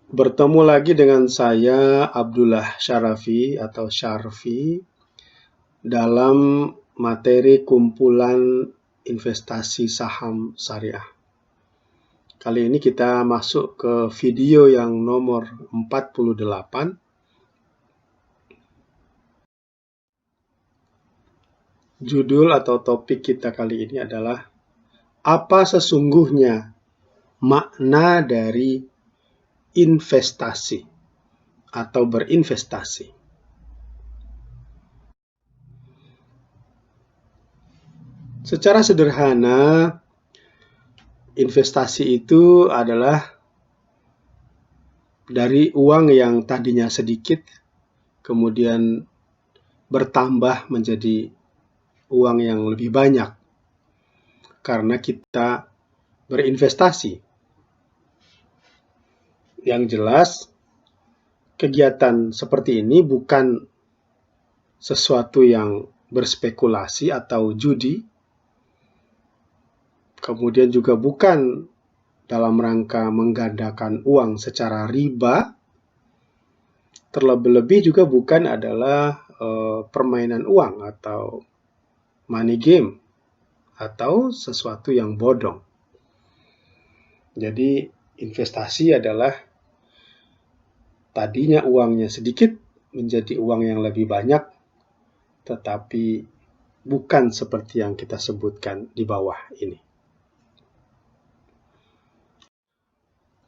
Bertemu lagi dengan saya Abdullah Syarafi atau Syarfi dalam materi kumpulan investasi saham syariah. Kali ini kita masuk ke video yang nomor 48. Judul atau topik kita kali ini adalah apa sesungguhnya makna dari investasi atau berinvestasi. Secara sederhana, investasi itu adalah dari uang yang tadinya sedikit, kemudian bertambah menjadi uang yang lebih banyak karena kita berinvestasi. Yang jelas, kegiatan seperti ini bukan sesuatu yang berspekulasi atau judi, kemudian juga bukan dalam rangka menggandakan uang secara riba, terlebih-lebih juga bukan adalah permainan uang atau money game atau sesuatu yang bodong. Jadi investasi adalah tadinya uangnya sedikit menjadi uang yang lebih banyak, tetapi bukan seperti yang kita sebutkan di bawah ini.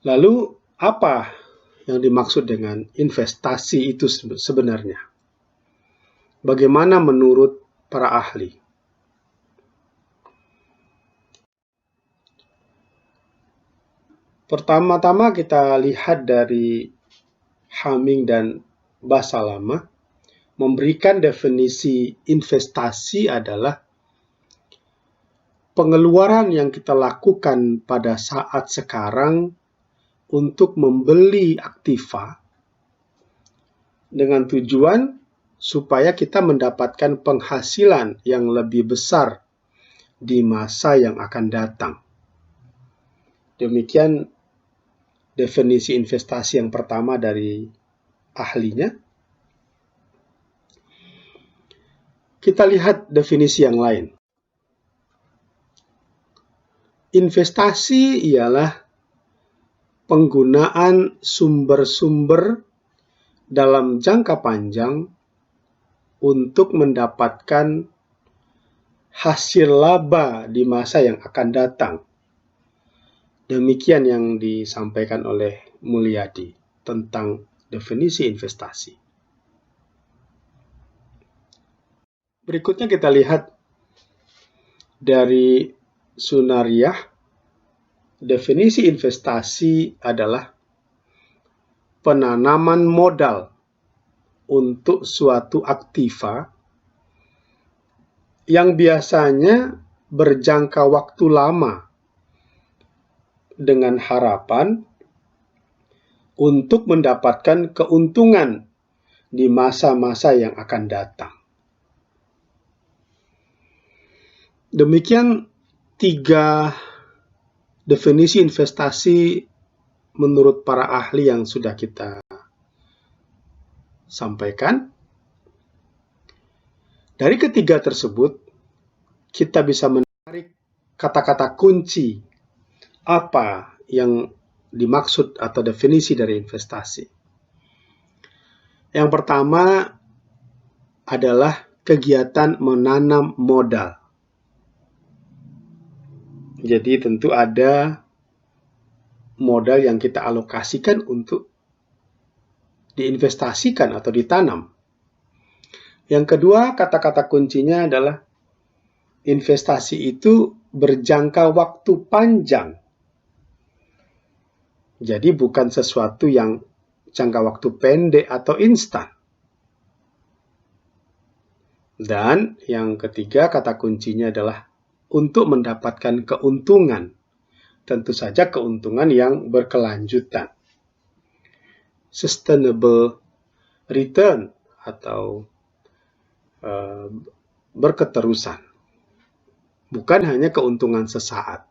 Lalu apa yang dimaksud dengan investasi itu sebenarnya? Bagaimana menurut para ahli? Pertama-tama kita lihat dari Haming dan Basalama memberikan definisi investasi adalah pengeluaran yang kita lakukan pada saat sekarang untuk membeli aktiva dengan tujuan supaya kita mendapatkan penghasilan yang lebih besar di masa yang akan datang. Demikian definisi investasi yang pertama dari ahlinya. Kita lihat definisi yang lain. Investasi ialah penggunaan sumber-sumber dalam jangka panjang untuk mendapatkan hasil laba di masa yang akan datang. Demikian yang disampaikan oleh Mulyadi tentang definisi investasi. Berikutnya kita lihat dari Sunariyah, definisi investasi adalah penanaman modal untuk suatu aktiva yang biasanya berjangka waktu lama dengan harapan untuk mendapatkan keuntungan di masa-masa yang akan datang. Demikian 3 definisi investasi menurut para ahli yang sudah kita sampaikan. Dari ketiga tersebut, kita bisa menarik kata-kata kunci apa yang dimaksud atau definisi dari investasi. Yang pertama adalah kegiatan menanam modal. Jadi tentu ada modal yang kita alokasikan untuk diinvestasikan atau ditanam. Yang kedua, kata-kata kuncinya adalah investasi itu berjangka waktu panjang. Jadi bukan sesuatu yang jangka waktu pendek atau instan. Dan yang ketiga, kata kuncinya adalah untuk mendapatkan keuntungan. Tentu saja keuntungan yang berkelanjutan. Sustainable return atau berketerusan. Bukan hanya keuntungan sesaat.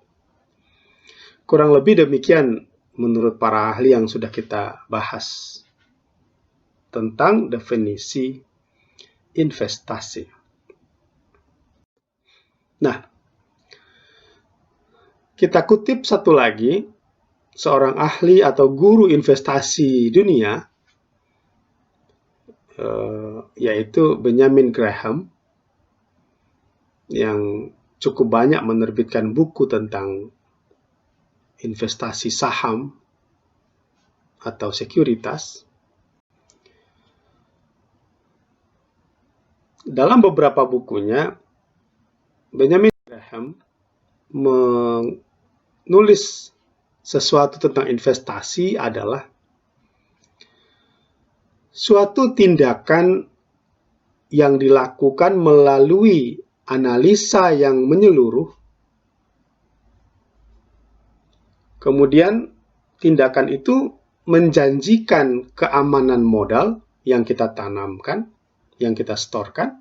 Kurang lebih demikian menurut para ahli yang sudah kita bahas tentang definisi investasi. Nah, kita kutip satu lagi, seorang ahli atau guru investasi dunia, yaitu Benjamin Graham, yang cukup banyak menerbitkan buku tentang investasi saham atau sekuritas. Dalam beberapa bukunya, Benjamin Graham menulis sesuatu tentang investasi adalah suatu tindakan yang dilakukan melalui analisa yang menyeluruh. Kemudian tindakan itu menjanjikan keamanan modal yang kita tanamkan, yang kita setorkan,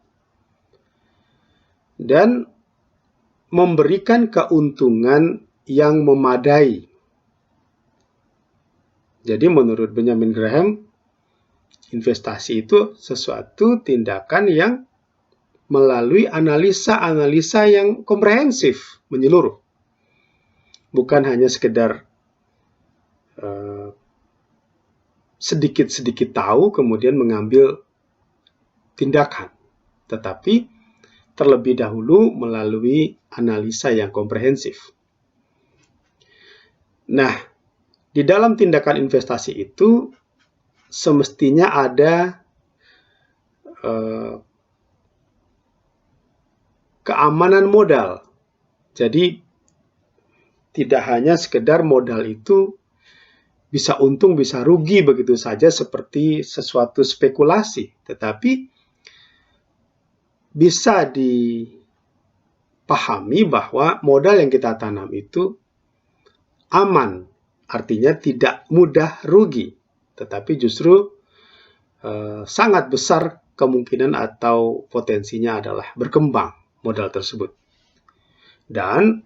dan memberikan keuntungan yang memadai. Jadi menurut Benjamin Graham, investasi itu sesuatu tindakan yang melalui analisa-analisa yang komprehensif, menyeluruh. Bukan hanya sekedar sedikit-sedikit tahu kemudian mengambil tindakan, tetapi terlebih dahulu melalui analisa yang komprehensif. Nah, di dalam tindakan investasi itu semestinya ada keamanan modal. Jadi tidak hanya sekedar modal itu bisa untung bisa rugi begitu saja seperti sesuatu spekulasi, tetapi bisa dipahami bahwa modal yang kita tanam itu aman, artinya tidak mudah rugi, tetapi justru sangat besar kemungkinan atau potensinya adalah berkembang modal tersebut. Dan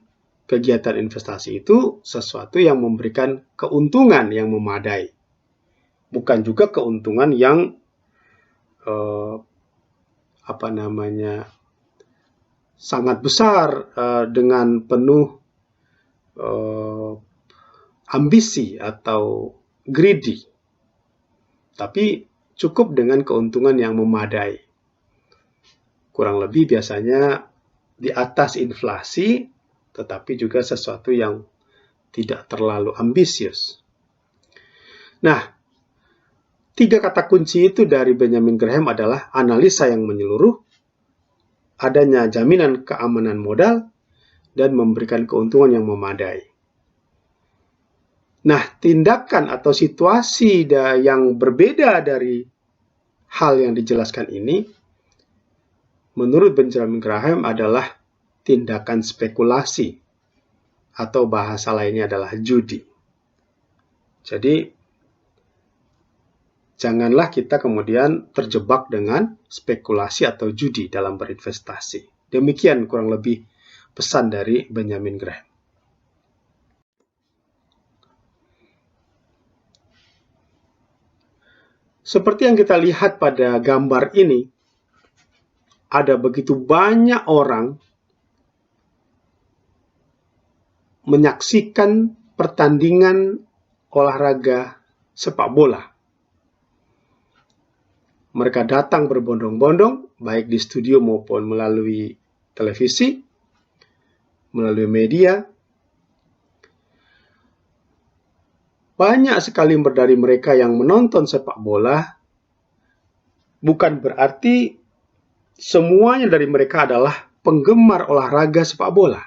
kegiatan investasi itu sesuatu yang memberikan keuntungan yang memadai, bukan juga keuntungan yang sangat besar dengan penuh ambisi atau greedy, tapi cukup dengan keuntungan yang memadai. Kurang lebih biasanya di atas inflasi, tetapi juga sesuatu yang tidak terlalu ambisius. Nah, 3 kata kunci itu dari Benjamin Graham adalah analisa yang menyeluruh, adanya jaminan keamanan modal, dan memberikan keuntungan yang memadai. Nah, tindakan atau situasi yang berbeda dari hal yang dijelaskan ini, menurut Benjamin Graham adalah tindakan spekulasi, atau bahasa lainnya adalah judi. Jadi, janganlah kita kemudian terjebak dengan spekulasi atau judi dalam berinvestasi. Demikian kurang lebih pesan dari Benjamin Graham. Seperti yang kita lihat pada gambar ini, ada begitu banyak orang menyaksikan pertandingan olahraga sepak bola. Mereka datang berbondong-bondong, baik di studio maupun melalui televisi, melalui media. Banyak sekali dari mereka yang menonton sepak bola, bukan berarti semuanya dari mereka adalah penggemar olahraga sepak bola.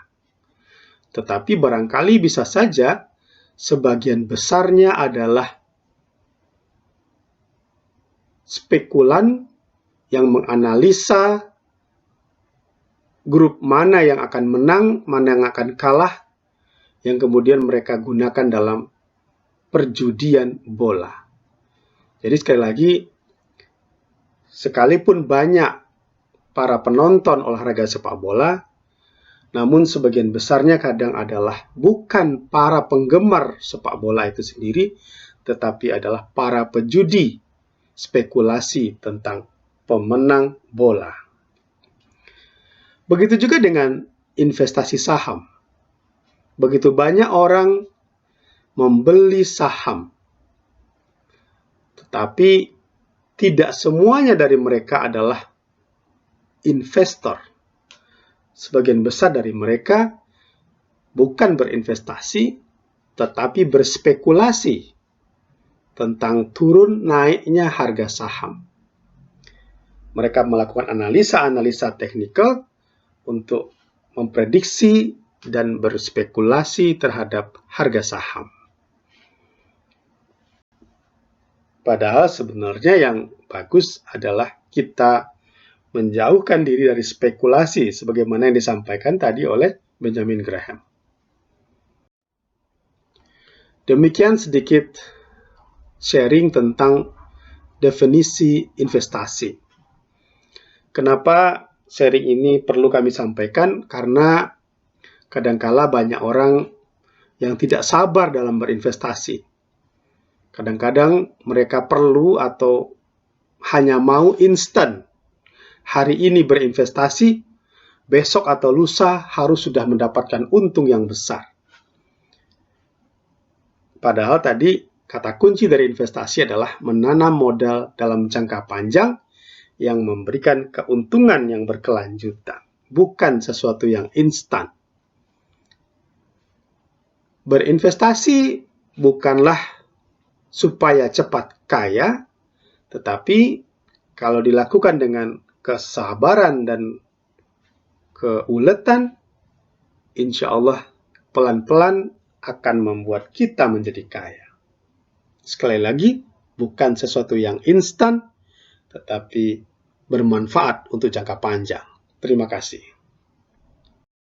Tetapi barangkali bisa saja sebagian besarnya adalah spekulan yang menganalisa grup mana yang akan menang, mana yang akan kalah, yang kemudian mereka gunakan dalam perjudian bola. Jadi sekali lagi, sekalipun banyak para penonton olahraga sepak bola, namun sebagian besarnya kadang adalah bukan para penggemar sepak bola itu sendiri, tetapi adalah para pejudi spekulasi tentang pemenang bola. Begitu juga dengan investasi saham. Begitu banyak orang membeli saham, tetapi tidak semuanya dari mereka adalah investor. Sebagian besar dari mereka bukan berinvestasi, tetapi berspekulasi tentang turun naiknya harga saham. Mereka melakukan analisa-analisa teknikal untuk memprediksi dan berspekulasi terhadap harga saham. Padahal sebenarnya yang bagus adalah kita menjauhkan diri dari spekulasi sebagaimana yang disampaikan tadi oleh Benjamin Graham. Demikian sedikit sharing tentang definisi investasi. Kenapa sharing ini perlu kami sampaikan? Karena kadangkala banyak orang yang tidak sabar dalam berinvestasi. Kadang-kadang mereka perlu atau hanya mau instan. Hari ini berinvestasi, besok atau lusa harus sudah mendapatkan untung yang besar. Padahal tadi kata kunci dari investasi adalah menanam modal dalam jangka panjang yang memberikan keuntungan yang berkelanjutan, bukan sesuatu yang instan. Berinvestasi bukanlah supaya cepat kaya, tetapi kalau dilakukan dengan kesabaran dan keuletan, insya Allah pelan-pelan akan membuat kita menjadi kaya. Sekali lagi, bukan sesuatu yang instan, tetapi bermanfaat untuk jangka panjang. Terima kasih.